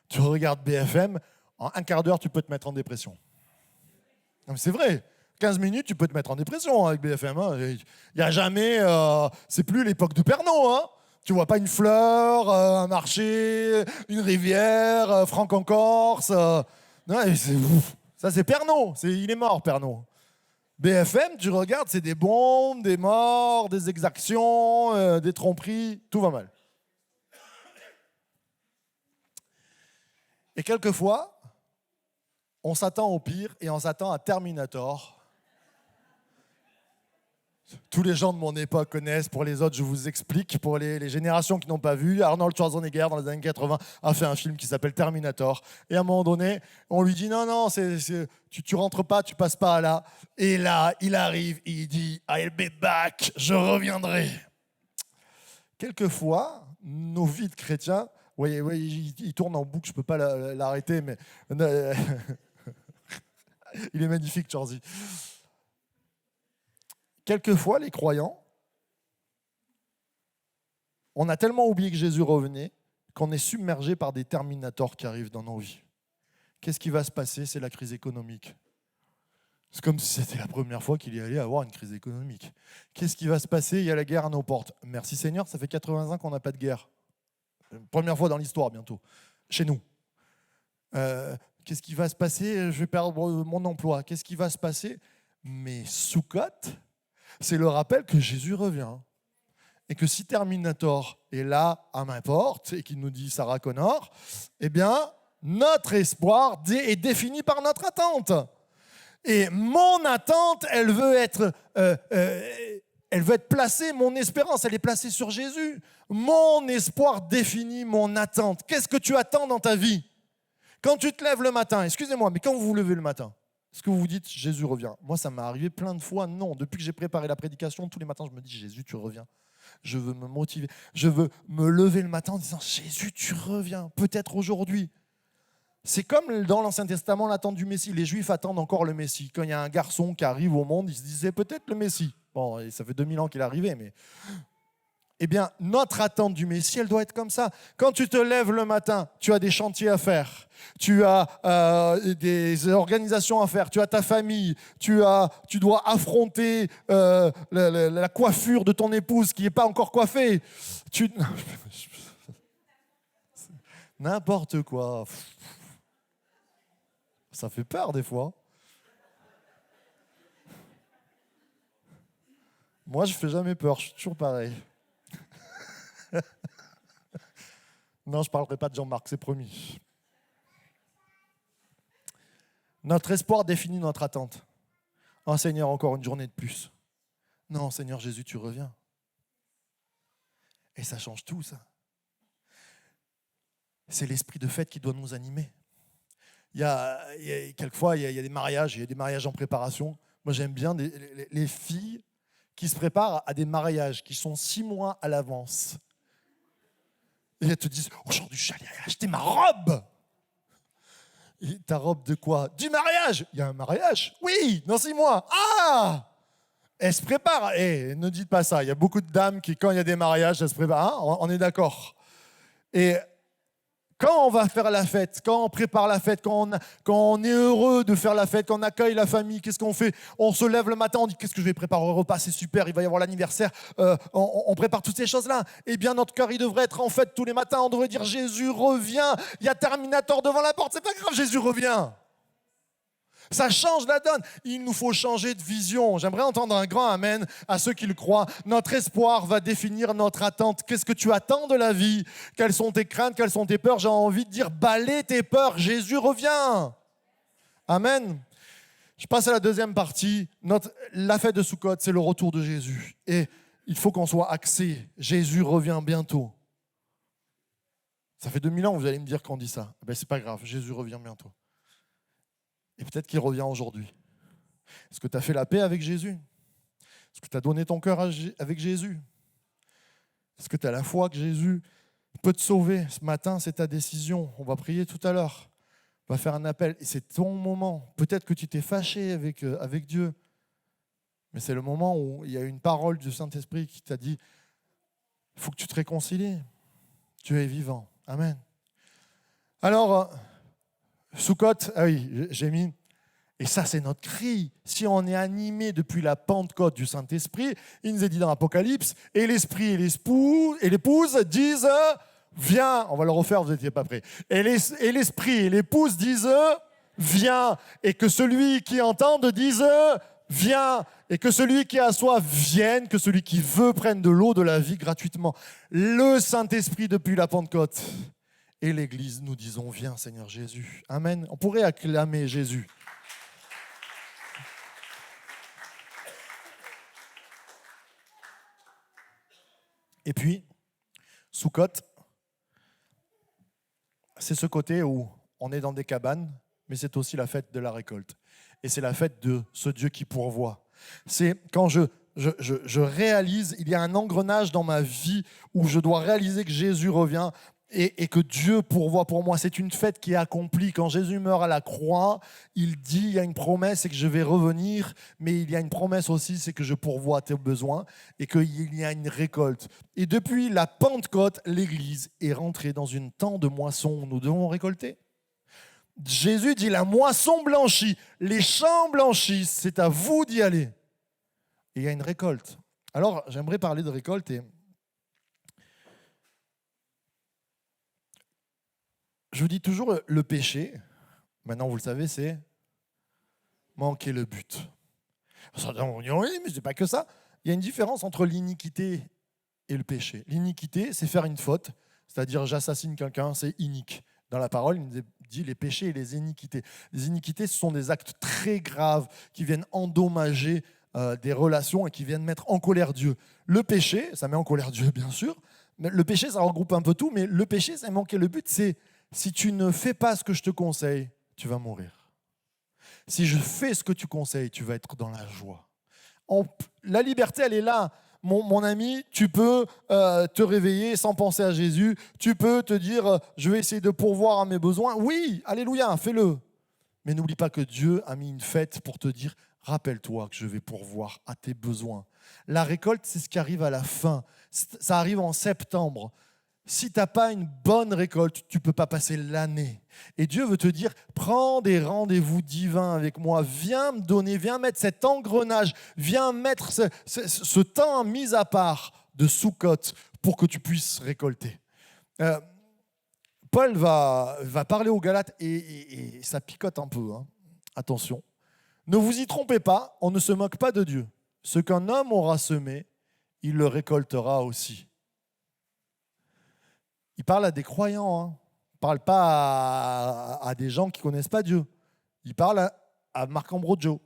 Tu regardes BFM, en un quart d'heure, tu peux te mettre en dépression. Non, mais c'est vrai. 15 minutes, tu peux te mettre en dépression avec BFM. Il n'y a jamais... c'est plus l'époque de Pernod. Hein. Tu ne vois pas une fleur, un marché, une rivière, Franck-en-Corse. Non, ça, c'est Pernod. Il est mort, Pernod. BFM, tu regardes, c'est des bombes, des morts, des exactions, des tromperies. Tout va mal. Et quelquefois, on s'attend au pire et on s'attend à Terminator. Tous les gens de mon époque connaissent, pour les autres, je vous explique. Pour les générations qui n'ont pas vu, Arnold Schwarzenegger, dans les années 80, a fait un film qui s'appelle Terminator. Et à un moment donné, on lui dit non, tu rentres pas, tu passes pas là. Et là, il arrive, il dit I'll be back, je reviendrai. Quelquefois, nos vies de chrétiens, oui, il tourne en boucle, je ne peux pas l'arrêter, mais il est magnifique, Chorzy. Quelquefois, les croyants, on a tellement oublié que Jésus revenait qu'on est submergé par des terminators qui arrivent dans nos vies. Qu'est-ce qui va se passer? C'est la crise économique. C'est comme si c'était la première fois qu'il y allait avoir une crise économique. Qu'est-ce qui va se passer? Il y a la guerre à nos portes. Merci Seigneur, ça fait 80 ans qu'on n'a pas de guerre. Première fois dans l'histoire bientôt, chez nous. Qu'est-ce qui va se passer? Je vais perdre mon emploi. Qu'est-ce qui va se passer? Mais Soukhot, c'est le rappel que Jésus revient. Et que si Terminator est là à ma porte et qu'il nous dit Sarah Connor, eh bien, notre espoir est défini par notre attente. Et mon attente, elle veut être placée, mon espérance, elle est placée sur Jésus. Mon espoir définit mon attente. Qu'est-ce que tu attends dans ta vie? Quand tu te lèves le matin, excusez-moi, mais quand vous vous levez le matin, est-ce que vous vous dites Jésus revient? Moi, ça m'est arrivé plein de fois. Non, depuis que j'ai préparé la prédication, tous les matins, je me dis Jésus, tu reviens. Je veux me motiver. Je veux me lever le matin en disant Jésus, tu reviens. Peut-être aujourd'hui. C'est comme dans l'Ancien Testament, l'attente du Messie. Les Juifs attendent encore le Messie. Quand il y a un garçon qui arrive au monde, ils se disaient peut-être le Messie. Bon, ça fait 2000 ans qu'il est arrivé, mais... Eh bien, notre attente du Messie, elle doit être comme ça. Quand tu te lèves le matin, tu as des chantiers à faire, tu as des organisations à faire, tu as ta famille, tu dois affronter la coiffure de ton épouse qui n'est pas encore coiffée. N'importe quoi. Ça fait peur des fois. Moi, je ne fais jamais peur, je suis toujours pareil. Non, je ne parlerai pas de Jean-Marc, c'est promis. Notre espoir définit notre attente. Oh Seigneur, encore une journée de plus. Non, Seigneur Jésus, tu reviens. Et ça change tout, ça. C'est l'esprit de fête qui doit nous animer. Quelquefois, il y a des mariages, il y a des mariages en préparation. Moi, j'aime bien les filles qui se préparent à des mariages qui sont 6 mois à l'avance. Et elles te disent, aujourd'hui, je suis allé acheter ma robe. Et ta robe de quoi? Du mariage. Il y a un mariage? Oui, dans 6 mois. Ah! Elles se préparent. Ne dites pas ça. Il y a beaucoup de dames qui, quand il y a des mariages, elles se préparent. Hein? On est d'accord. Et quand on va faire la fête, quand on prépare la fête, quand on est heureux de faire la fête, quand on accueille la famille, qu'est-ce qu'on fait? On se lève le matin, on dit qu'est-ce que je vais préparer au repas, c'est super, il va y avoir l'anniversaire, on prépare toutes ces choses-là. Eh bien, notre cœur, il devrait être en fête tous les matins, on devrait dire Jésus revient, il y a Terminator devant la porte, c'est pas grave, Jésus revient. Ça change la donne. Il nous faut changer de vision. J'aimerais entendre un grand amen à ceux qui le croient. Notre espoir va définir notre attente. Qu'est-ce que tu attends de la vie? Quelles sont tes craintes? Quelles sont tes peurs? J'ai envie de dire, balaie tes peurs. Jésus revient. Amen. Je passe à la deuxième partie. La fête de Soukhot, c'est le retour de Jésus. Et il faut qu'on soit axé. Jésus revient bientôt. Ça fait 2000 ans, vous allez me dire qu'on dit ça. Ben, c'est pas grave, Jésus revient bientôt. Et peut-être qu'il revient aujourd'hui. Est-ce que tu as fait la paix avec Jésus? Est-ce que tu as donné ton cœur avec Jésus? Est-ce que tu as la foi que Jésus peut te sauver? Ce matin, c'est ta décision. On va prier tout à l'heure. On va faire un appel. Et c'est ton moment. Peut-être que tu t'es fâché avec Dieu. Mais c'est le moment où il y a une parole du Saint-Esprit qui t'a dit il faut que tu te réconcilies. Dieu est vivant. Amen. Alors... Soukhot, ah oui, j'ai mis, et ça c'est notre cri. Si on est animé depuis la Pentecôte du Saint-Esprit, il nous est dit dans l'Apocalypse, et l'Esprit et l'épouse disent, viens. On va le refaire, vous n'étiez pas prêts. Et l'Esprit et l'épouse disent, viens. Et que celui qui entende dise, viens. Et que celui qui a soif vienne, que celui qui veut prenne de l'eau de la vie gratuitement. Le Saint-Esprit depuis la Pentecôte. Et l'Église, nous disons, viens Seigneur Jésus. Amen. On pourrait acclamer Jésus. Et puis, Soukhot, c'est ce côté où on est dans des cabanes, mais c'est aussi la fête de la récolte. Et c'est la fête de ce Dieu qui pourvoit. C'est quand je je réalise, il y a un engrenage dans ma vie où je dois réaliser que Jésus revient et que Dieu pourvoit pour moi. C'est une fête qui est accomplie. Quand Jésus meurt à la croix, il dit, il y a une promesse, c'est que je vais revenir, mais il y a une promesse aussi, c'est que je pourvois à tes besoins et qu'il y a une récolte. Et depuis la Pentecôte, l'Église est rentrée dans une temps de moisson où nous devons récolter. Jésus dit, la moisson blanchit, les champs blanchissent, c'est à vous d'y aller. Et il y a une récolte. Alors, j'aimerais parler de récolte et je vous dis toujours, le péché, maintenant vous le savez, c'est manquer le but. Oui, mais c'est pas que ça. Il y a une différence entre l'iniquité et le péché. L'iniquité, c'est faire une faute, c'est-à-dire j'assassine quelqu'un, c'est inique. Dans la parole, il nous dit les péchés et les iniquités. Les iniquités, ce sont des actes très graves qui viennent endommager des relations et qui viennent mettre en colère Dieu. Le péché, ça met en colère Dieu, bien sûr. Mais le péché, ça regroupe un peu tout, mais le péché, c'est manquer le but. C'est si tu ne fais pas ce que je te conseille, tu vas mourir. Si je fais ce que tu conseilles, tu vas être dans la joie. La liberté, elle est là. Mon ami, tu peux te réveiller sans penser à Jésus. Tu peux te dire, je vais essayer de pourvoir à mes besoins. Oui, alléluia, fais-le. Mais n'oublie pas que Dieu a mis une fête pour te dire, rappelle-toi que je vais pourvoir à tes besoins. La récolte, c'est ce qui arrive à la fin. Ça arrive en septembre. Si tu n'as pas une bonne récolte, tu ne peux pas passer l'année. Et Dieu veut te dire, prends des rendez-vous divins avec moi, viens me donner, viens mettre cet engrenage, viens mettre ce temps mis à part de Soukhot pour que tu puisses récolter. Paul va parler aux Galates et ça picote un peu. Hein. Attention. Ne vous y trompez pas, on ne se moque pas de Dieu. Ce qu'un homme aura semé, il le récoltera aussi. Il parle à des croyants, hein. Il ne parle pas à des gens qui ne connaissent pas Dieu. Il parle à Marc Ambrogio.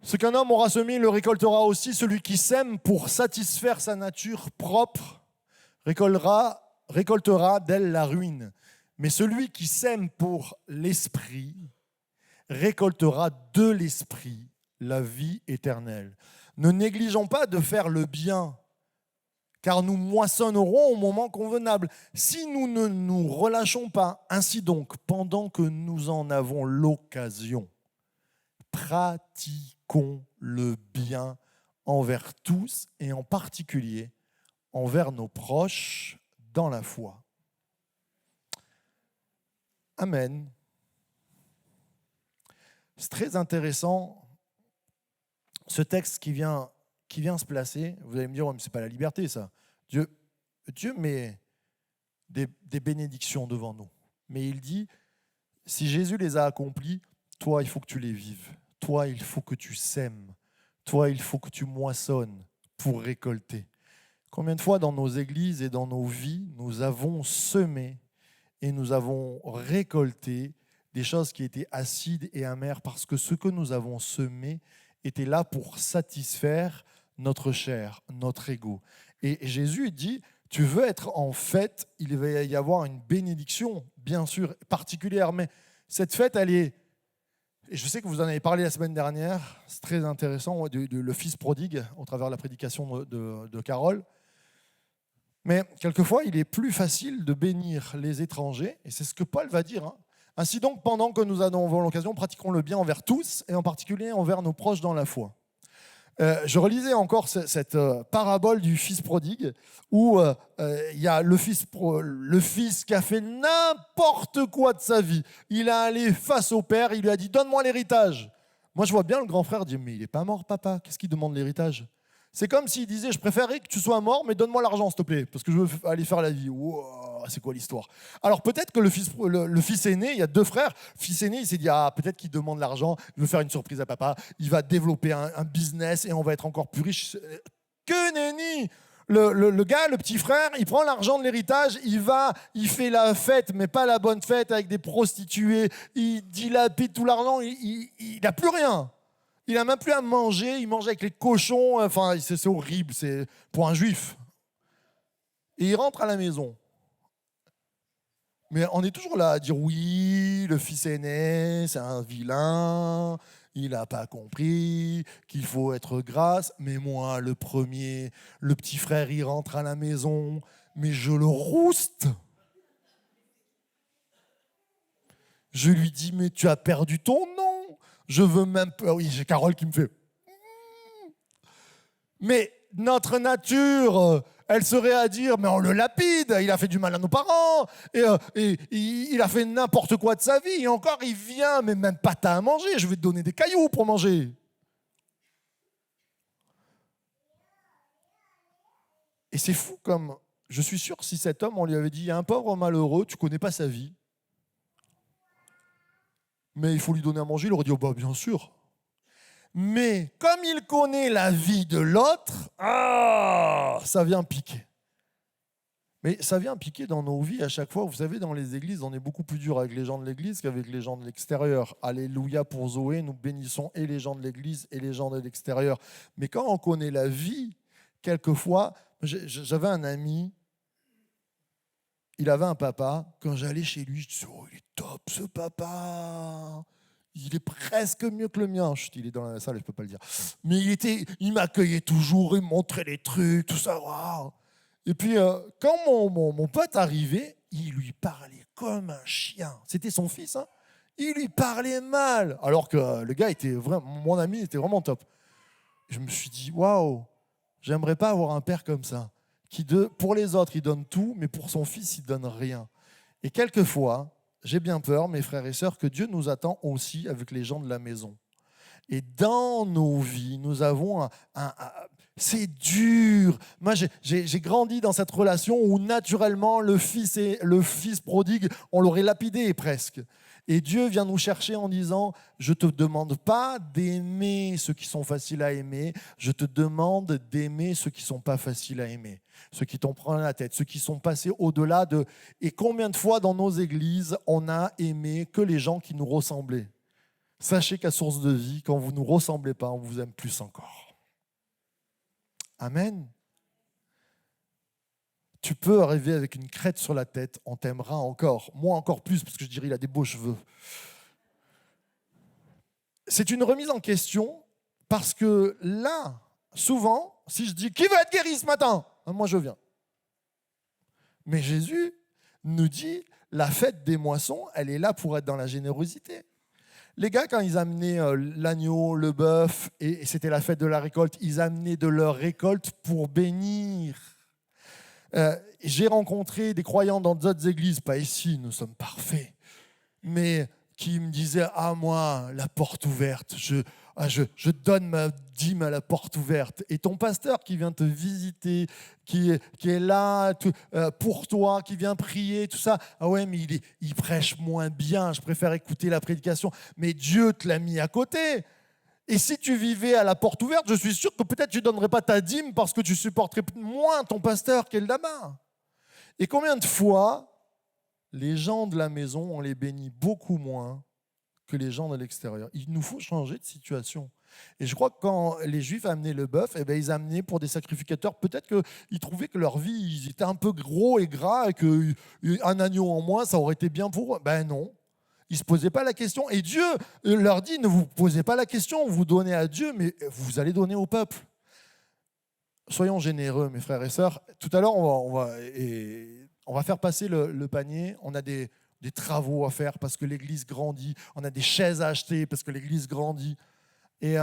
Ce qu'un homme aura semé, il le récoltera aussi. Celui qui sème pour satisfaire sa nature propre récoltera d'elle la ruine. Mais celui qui sème pour l'esprit récoltera de l'esprit la vie éternelle. Ne négligeons pas de faire le bien, car nous moissonnerons au moment convenable. Si nous ne nous relâchons pas, ainsi donc, pendant que nous en avons l'occasion, pratiquons le bien envers tous et en particulier envers nos proches dans la foi. Amen. C'est très intéressant, ce texte qui vient se placer. Vous allez me dire, ouais, mais ce n'est pas la liberté, ça. Dieu met des bénédictions devant nous. Mais il dit, si Jésus les a accomplies, toi, il faut que tu les vives. Toi, il faut que tu sèmes. Toi, il faut que tu moissonnes pour récolter. Combien de fois dans nos églises et dans nos vies, nous avons semé et nous avons récolté des choses qui étaient acides et amères parce que ce que nous avons semé était là pour satisfaire notre chair, notre ego. Et Jésus dit, tu veux être en fête, il va y avoir une bénédiction, bien sûr, particulière, mais cette fête, elle est... Et je sais que vous en avez parlé la semaine dernière, c'est très intéressant, le fils prodigue, au travers de la prédication de Carole. Mais quelquefois, il est plus facile de bénir les étrangers, et c'est ce que Paul va dire. Hein. Ainsi donc, pendant que nous en avons l'occasion, pratiquons le bien envers tous, et en particulier envers nos proches dans la foi. Je relisais encore cette parabole du fils prodigue, où il y a le fils qui a fait n'importe quoi de sa vie. Il est allé face au père, il lui a dit « Donne-moi l'héritage ». Moi, je vois bien le grand frère dire « Mais il n'est pas mort, papa, qu'est-ce qu'il demande l'héritage ?» C'est comme s'il disait, je préférerais que tu sois mort, mais donne-moi l'argent, s'il te plaît, parce que je veux aller faire la vie. Wow, c'est quoi l'histoire? Alors peut-être que le fils aîné, il y a deux frères, le fils aîné, il s'est dit, peut-être qu'il demande l'argent, il veut faire une surprise à papa, il va développer un business et on va être encore plus riche. Que nenni! Le gars, le petit frère, il prend l'argent de l'héritage, il fait la fête, mais pas la bonne fête, avec des prostituées, il dilapide tout l'argent, il n'a plus rien. Il n'a même plus à manger, il mange avec les cochons, enfin, c'est horrible, c'est pour un juif. Et il rentre à la maison. Mais on est toujours là à dire oui, le fils aîné, c'est un vilain, il n'a pas compris qu'il faut être grâce. Mais moi, le premier, le petit frère, il rentre à la maison, mais je le rouste. Je lui dis, mais tu as perdu ton nom. Je veux même pas... Oui, j'ai Carole qui me fait... Mais notre nature, elle serait à dire, mais on le lapide, il a fait du mal à nos parents, et il a fait n'importe quoi de sa vie, et encore il vient, mais même pas t'as à manger, je vais te donner des cailloux pour manger. Et c'est fou comme, je suis sûr, si cet homme, on lui avait dit, il y a un pauvre malheureux, tu connais pas sa vie, mais il faut lui donner à manger, il aurait dit, oh bah bien sûr. Mais comme il connaît la vie de l'autre, ça vient piquer. Mais ça vient piquer dans nos vies à chaque fois. Vous savez, dans les églises, on est beaucoup plus dur avec les gens de l'église qu'avec les gens de l'extérieur. Alléluia pour Zoé, nous bénissons et les gens de l'église et les gens de l'extérieur. Mais quand on connaît la vie, quelquefois, j'avais un ami, il avait un papa. Quand j'allais chez lui, je disais, oh, il est top ce papa. Il est presque mieux que le mien. Chut, il est dans la salle, je ne peux pas le dire. Mais il m'accueillait toujours, il me montrait les trucs, tout ça. Waouh. Et puis, quand mon pote arrivait, il lui parlait comme un chien. C'était son fils, hein. Il lui parlait mal. Alors que le gars était vraiment, mon ami était vraiment top. Je me suis dit, waouh, j'aimerais pas avoir un père comme ça. Pour les autres, il donne tout, mais pour son fils, il donne rien. Et quelquefois, j'ai bien peur, mes frères et sœurs, que Dieu nous attend aussi avec les gens de la maison. Et dans nos vies, nous avons c'est dur. Moi, j'ai grandi dans cette relation où naturellement, le fils prodigue, on l'aurait lapidé presque. Et Dieu vient nous chercher en disant, je ne te demande pas d'aimer ceux qui sont faciles à aimer, je te demande d'aimer ceux qui ne sont pas faciles à aimer, ceux qui t'en prennent la tête, ceux qui sont passés au-delà de... Et combien de fois dans nos églises, on a aimé que les gens qui nous ressemblaient? Sachez qu'à Source de Vie, quand vous ne nous ressemblez pas, on vous aime plus encore. Amen. Tu peux arriver avec une crête sur la tête, on t'aimera encore. Moi encore plus, parce que je dirais il a des beaux cheveux. C'est une remise en question, parce que là, souvent, si je dis « Qui veut être guéri ce matin ?» Moi, je viens. Mais Jésus nous dit « La fête des moissons, elle est là pour être dans la générosité. » Les gars, quand ils amenaient l'agneau, le bœuf, et c'était la fête de la récolte, ils amenaient de leur récolte pour bénir. J'ai rencontré des croyants dans d'autres églises, pas ici, nous sommes parfaits, mais qui me disaient « Ah, moi, la porte ouverte, je donne ma dîme à la porte ouverte. » Et ton pasteur qui vient te visiter, qui est là pour toi, qui vient prier, tout ça, « Ah ouais, mais il prêche moins bien, je préfère écouter la prédication. » Mais Dieu te l'a mis à côté. Et si tu vivais à la porte ouverte, je suis sûr que peut-être tu ne donnerais pas ta dîme parce que tu supporterais moins ton pasteur qui est là-bas. Et combien de fois, les gens de la maison, on les bénit beaucoup moins que les gens de l'extérieur. Il nous faut changer de situation. Et je crois que quand les Juifs amenaient le bœuf, eh bien, ils amenaient pour des sacrificateurs, peut-être qu'ils trouvaient que leur vie, ils étaient un peu gros et gras et qu'un agneau en moins, ça aurait été bien pour eux. Ben non. Ils ne se posaient pas la question. Et Dieu leur dit, ne vous posez pas la question, vous donnez à Dieu, mais vous allez donner au peuple. Soyons généreux, mes frères et sœurs. Tout à l'heure, on va faire passer le panier. On a des travaux à faire parce que l'église grandit. On a des chaises à acheter parce que l'église grandit. Et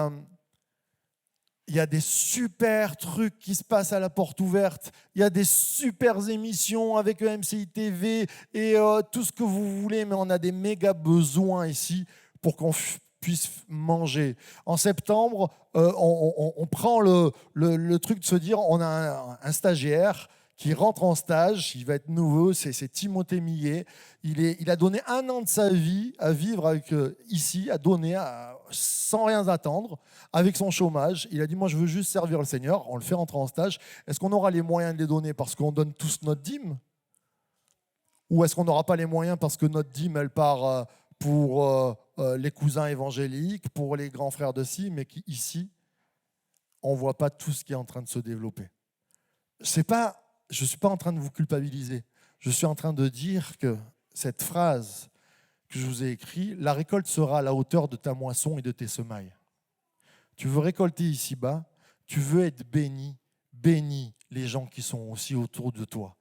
il y a des super trucs qui se passent à la porte ouverte. Il y a des super émissions avec MCI TV et tout ce que vous voulez, mais on a des méga besoins ici pour qu'on puisse manger. En septembre, on prend le truc de se dire, on a un stagiaire qui rentre en stage, il va être nouveau, c'est Timothée Millet. Il a donné 1 an de sa vie à vivre ici, à donner sans rien attendre, avec son chômage. Il a dit, moi je veux juste servir le Seigneur, on le fait rentrer en stage. Est-ce qu'on aura les moyens de les donner parce qu'on donne tous notre dîme? Ou est-ce qu'on n'aura pas les moyens parce que notre dîme, elle part pour les cousins évangéliques, pour les grands frères de ci, mais qu'ici, on ne voit pas tout ce qui est en train de se développer? Je ne suis pas en train de vous culpabiliser. Je suis en train de dire que cette phrase que je vous ai écrit, la récolte sera à la hauteur de ta moisson et de tes semailles. Tu veux récolter ici-bas, tu veux être béni, bénis les gens qui sont aussi autour de toi.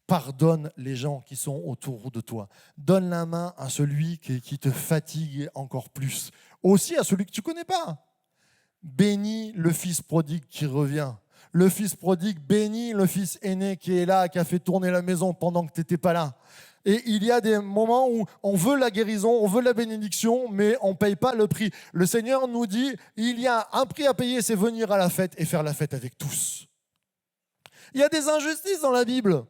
Pardonne les gens qui sont autour de toi. Donne la main à celui qui te fatigue encore plus. Aussi à celui que tu ne connais pas. Bénis le fils prodigue qui revient. Le fils prodigue bénit le fils aîné qui est là, qui a fait tourner la maison pendant que tu n'étais pas là. Et il y a des moments où on veut la guérison, on veut la bénédiction, mais on ne paye pas le prix. Le Seigneur nous dit, il y a un prix à payer, c'est venir à la fête et faire la fête avec tous. Il y a des injustices dans la Bible.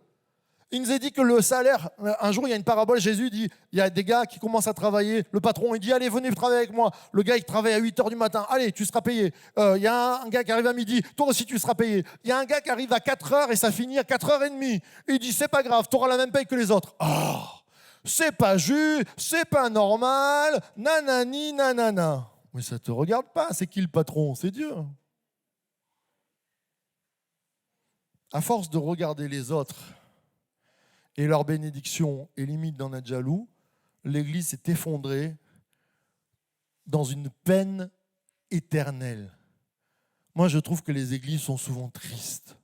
Il nous est dit que le salaire, un jour il y a une parabole, Jésus dit, il y a des gars qui commencent à travailler, le patron il dit, allez venez travailler avec moi. Le gars il travaille à 8h du matin, allez tu seras payé. Il y a un gars qui arrive à midi, toi aussi tu seras payé. Il y a un gars qui arrive à 4h et ça finit à 4h30. Il dit, c'est pas grave, tu auras la même paye que les autres. Oh, c'est pas juste, c'est pas normal, nanani, nanana. Mais ça te regarde pas, c'est qui le patron? C'est Dieu. À force de regarder les autres, et leur bénédiction est limite d'en être jaloux, l'Église s'est effondrée dans une peine éternelle. Moi, je trouve que les églises sont souvent tristes.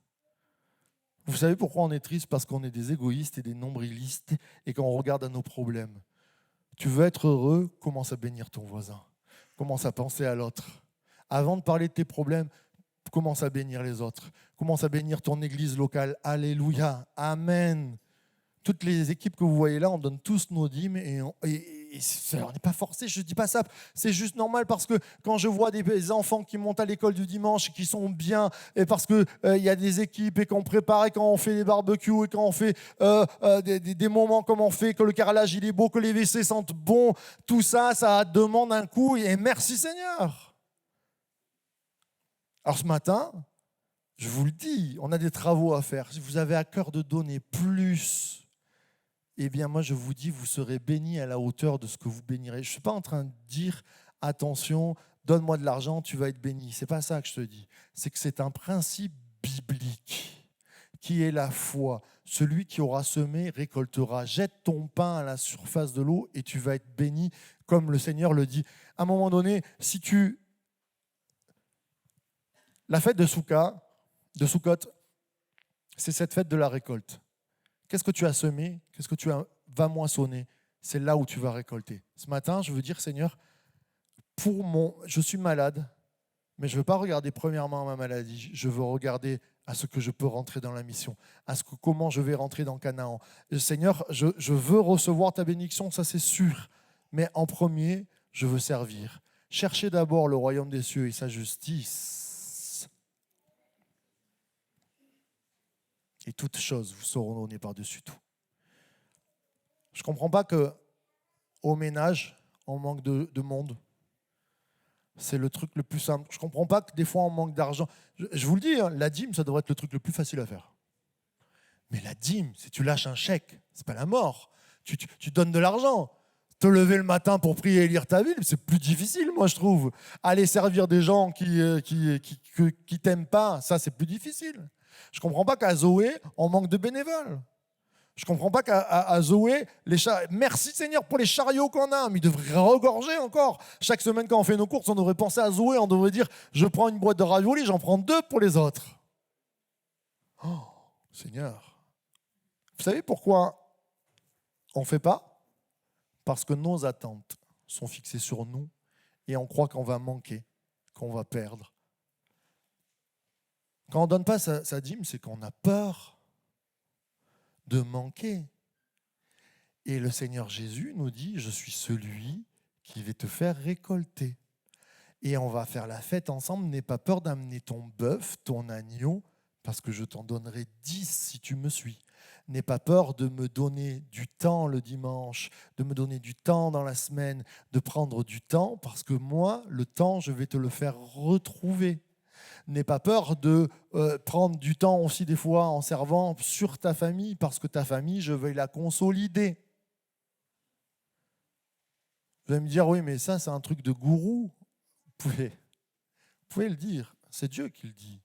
Vous savez pourquoi on est triste? Parce qu'on est des égoïstes et des nombrilistes et qu'on regarde à nos problèmes. Tu veux être heureux, commence à bénir ton voisin. Commence à penser à l'autre. Avant de parler de tes problèmes, commence à bénir les autres. Commence à bénir ton église locale. Alléluia. Amen. Toutes les équipes que vous voyez là, on donne tous nos dîmes et on n'est pas forcé, je ne dis pas ça, c'est juste normal parce que quand je vois des enfants qui montent à l'école du dimanche, qui sont bien, et parce qu'il y a des équipes et qu'on prépare, et quand on fait des barbecues, et quand on fait des moments comme on fait, que le carrelage il est beau, que les WC sentent bon, tout ça, ça demande un coup et merci Seigneur. Alors ce matin, je vous le dis, on a des travaux à faire. Si vous avez à cœur de donner plus, eh bien moi je vous dis, vous serez bénis à la hauteur de ce que vous bénirez. Je ne suis pas en train de dire, attention, donne-moi de l'argent, tu vas être béni. Ce n'est pas ça que je te dis. C'est que c'est un principe biblique qui est la foi. Celui qui aura semé récoltera. Jette ton pain à la surface de l'eau et tu vas être béni, comme le Seigneur le dit. À un moment donné, la fête de Souka, de Soukot, c'est cette fête de la récolte. Qu'est-ce que tu as semé? Qu'est-ce que tu vas moissonner? C'est là où tu vas récolter. Ce matin, je veux dire, Seigneur, je suis malade, mais je ne veux pas regarder premièrement à ma maladie. Je veux regarder à ce que je peux rentrer dans la mission, comment je vais rentrer dans Canaan. Seigneur, je veux recevoir ta bénédiction, ça c'est sûr. Mais en premier, je veux servir. Cherchez d'abord le royaume des cieux et sa justice. Et toutes choses vous seront données par-dessus tout. Je ne comprends pas qu'au ménage, on manque de monde. C'est le truc le plus simple. Je ne comprends pas que des fois, on manque d'argent. Je vous le dis, hein, la dîme, ça devrait être le truc le plus facile à faire. Mais la dîme, si tu lâches un chèque, ce n'est pas la mort. Tu donnes de l'argent. Te lever le matin pour prier et lire ta Bible, c'est plus difficile, moi, je trouve. Aller servir des gens qui t'aiment pas, ça, c'est plus difficile. Je ne comprends pas qu'à Zoé, on manque de bénévoles. Je ne comprends pas qu'à Zoé, merci Seigneur pour les chariots qu'on a, mais ils devraient regorger encore. Chaque semaine, quand on fait nos courses, on devrait penser à Zoé, on devrait dire, je prends une boîte de raviolis, j'en prends 2 pour les autres. Oh, Seigneur. Vous savez pourquoi on ne fait pas? Parce que nos attentes sont fixées sur nous et on croit qu'on va manquer, qu'on va perdre. Quand on ne donne pas sa dîme, c'est qu'on a peur de manquer. Et le Seigneur Jésus nous dit, je suis celui qui va te faire récolter. Et on va faire la fête ensemble. N'aie pas peur d'amener ton bœuf, ton agneau, parce que je t'en donnerai 10 si tu me suis. N'aie pas peur de me donner du temps le dimanche, de me donner du temps dans la semaine, de prendre du temps, parce que moi, le temps, je vais te le faire retrouver. N'aie pas peur de prendre du temps aussi des fois en servant sur ta famille, parce que ta famille, je vais la consolider. Vous allez me dire, oui, mais ça, c'est un truc de gourou. Vous pouvez le dire, c'est Dieu qui le dit.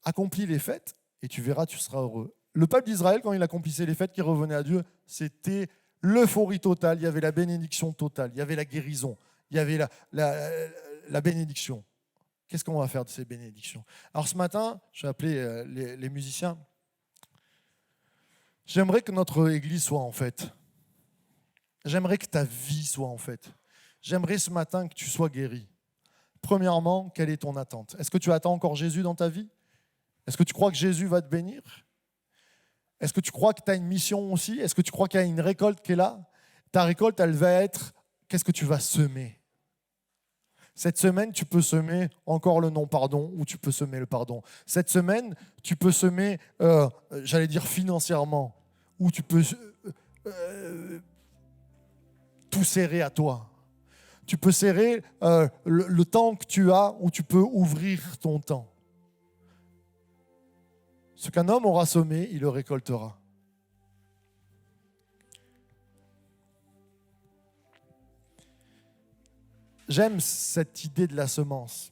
Accomplis les fêtes et tu verras, tu seras heureux. Le peuple d'Israël, quand il accomplissait les fêtes, qui revenait à Dieu, c'était l'euphorie totale, il y avait la bénédiction totale, il y avait la guérison, il y avait la bénédiction. Qu'est-ce qu'on va faire de ces bénédictions? Alors ce matin, j'ai appelé les musiciens. J'aimerais que notre église soit en fête. J'aimerais que ta vie soit en fête. J'aimerais ce matin que tu sois guéri. Premièrement, quelle est ton attente? Est-ce que tu attends encore Jésus dans ta vie? Est-ce que tu crois que Jésus va te bénir? Est-ce que tu crois que tu as une mission aussi? Est-ce que tu crois qu'il y a une récolte qui est là? Ta récolte, elle va être, qu'est-ce que tu vas semer? Cette semaine, tu peux semer encore le non-pardon ou tu peux semer le pardon. Cette semaine, tu peux semer, j'allais dire financièrement, ou tu peux tout serrer à toi. Tu peux serrer le temps que tu as ou tu peux ouvrir ton temps. Ce qu'un homme aura semé, il le récoltera. J'aime cette idée de la semence.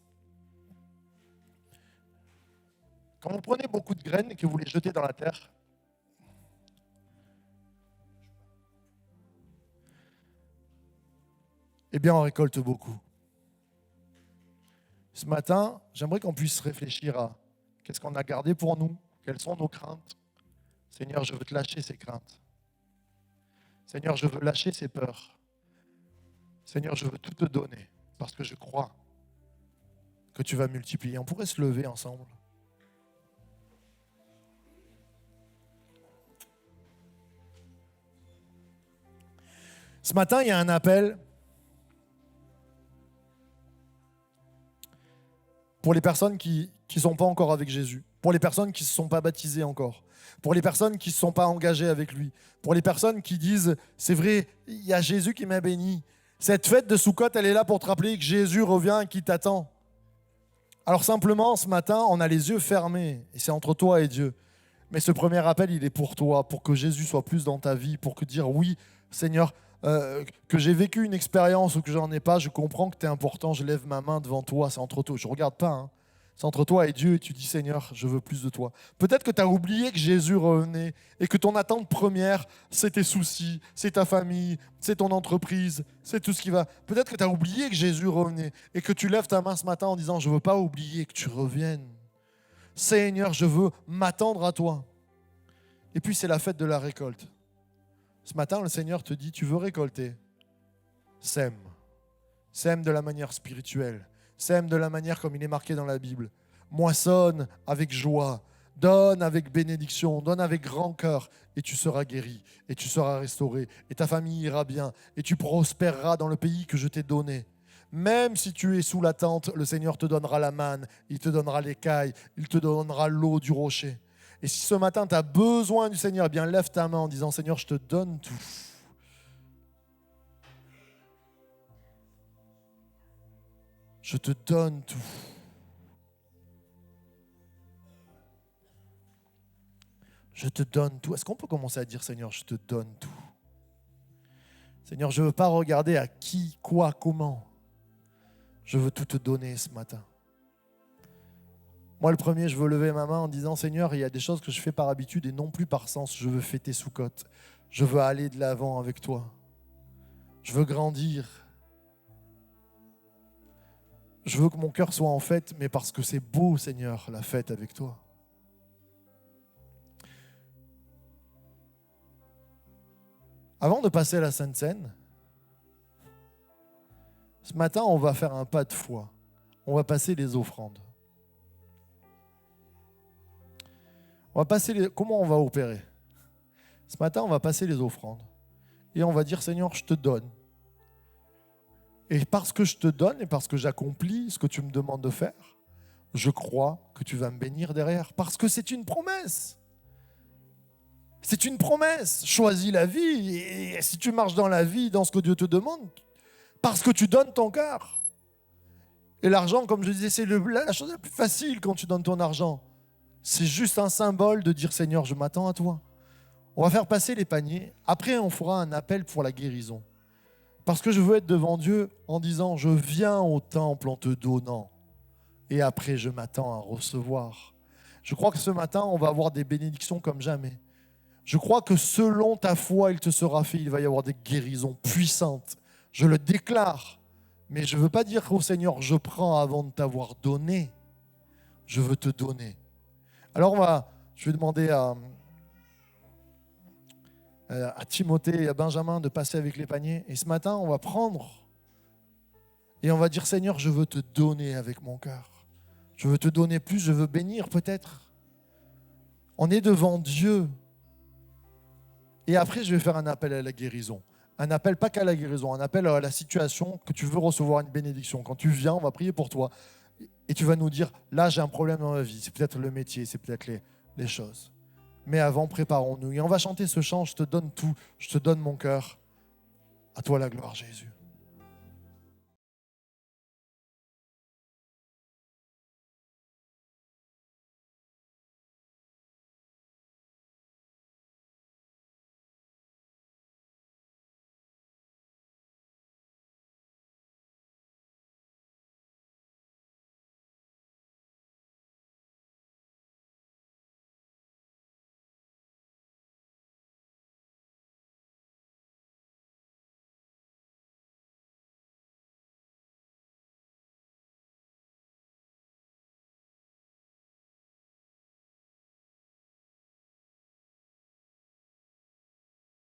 Quand vous prenez beaucoup de graines et que vous les jetez dans la terre, eh bien on récolte beaucoup. Ce matin, j'aimerais qu'on puisse réfléchir à qu'est-ce qu'on a gardé pour nous, quelles sont nos craintes. Seigneur, je veux te lâcher ces craintes. Seigneur, je veux lâcher ces peurs. Seigneur, je veux tout te donner parce que je crois que tu vas multiplier. On pourrait se lever ensemble. Ce matin, il y a un appel pour les personnes qui ne sont pas encore avec Jésus, pour les personnes qui ne se sont pas baptisées encore, pour les personnes qui ne se sont pas engagées avec lui, pour les personnes qui disent « c'est vrai, il y a Jésus qui m'a béni ». Cette fête de Soukhot, elle est là pour te rappeler que Jésus revient et qu'il t'attend. Alors simplement, ce matin, on a les yeux fermés et c'est entre toi et Dieu. Mais ce premier appel, il est pour toi, pour que Jésus soit plus dans ta vie, pour que dire oui, Seigneur, que j'ai vécu une expérience ou que j'en ai pas, je comprends que tu es important, je lève ma main devant toi, c'est entre toi, je ne regarde pas, hein. C'est entre toi et Dieu et tu dis Seigneur, je veux plus de toi. Peut-être que tu as oublié que Jésus revenait et que ton attente première, c'est tes soucis, c'est ta famille, c'est ton entreprise, c'est tout ce qui va. Peut-être que tu as oublié que Jésus revenait et que tu lèves ta main ce matin en disant je ne veux pas oublier que tu reviennes. Seigneur, je veux m'attendre à toi. Et puis c'est la fête de la récolte. Ce matin, le Seigneur te dit, tu veux récolter? Sème. Sème de la manière spirituelle. Sème de la manière comme il est marqué dans la Bible. Moissonne avec joie. Donne avec bénédiction. Donne avec grand cœur. Et tu seras guéri. Et tu seras restauré. Et ta famille ira bien. Et tu prospéreras dans le pays que je t'ai donné. Même si tu es sous la tente, le Seigneur te donnera la manne. Il te donnera l'écaille. Il te donnera l'eau du rocher. Et si ce matin, tu as besoin du Seigneur, eh bien lève ta main en disant, Seigneur, je te donne tout. Je te donne tout. Je te donne tout. Est-ce qu'on peut commencer à dire, Seigneur, je te donne tout? Seigneur, je ne veux pas regarder à qui, quoi, comment. Je veux tout te donner ce matin. Moi, le premier, je veux lever ma main en disant, Seigneur, il y a des choses que je fais par habitude et non plus par sens. Je veux fêter Soukhot. Je veux aller de l'avant avec toi. Je veux grandir. Je veux que mon cœur soit en fête, mais parce que c'est beau, Seigneur, la fête avec toi. Avant de passer à la Sainte Seine, ce matin, on va faire un pas de foi. On va passer les offrandes. Comment on va opérer? Ce matin, on va passer les offrandes. Et on va dire, Seigneur, je te donne. Et parce que je te donne et parce que j'accomplis ce que tu me demandes de faire, je crois que tu vas me bénir derrière. Parce que c'est une promesse. C'est une promesse. Choisis la vie. Et si tu marches dans la vie, dans ce que Dieu te demande, parce que tu donnes ton cœur. Et l'argent, comme je disais, c'est la chose la plus facile quand tu donnes ton argent. C'est juste un symbole de dire, Seigneur, je m'attends à toi. On va faire passer les paniers. Après, on fera un appel pour la guérison. Parce que je veux être devant Dieu en disant, je viens au temple en te donnant. Et après, je m'attends à recevoir. Je crois que ce matin, on va avoir des bénédictions comme jamais. Je crois que selon ta foi, il te sera fait. Il va y avoir des guérisons puissantes. Je le déclare. Mais je ne veux pas dire au Seigneur, je prends avant de t'avoir donné. Je veux te donner. Alors je vais demander à Timothée et à Benjamin de passer avec les paniers. Et ce matin, on va prendre et on va dire, Seigneur, je veux te donner avec mon cœur. Je veux te donner plus, je veux bénir peut-être. On est devant Dieu. Et après, je vais faire un appel à la guérison. Un appel pas qu'à la guérison, un appel à la situation que tu veux recevoir une bénédiction. Quand tu viens, on va prier pour toi. Et tu vas nous dire, là, j'ai un problème dans ma vie. C'est peut-être le métier, c'est peut-être les choses. Mais avant, préparons-nous. Et on va chanter ce chant, je te donne tout, je te donne mon cœur. À toi la gloire, Jésus.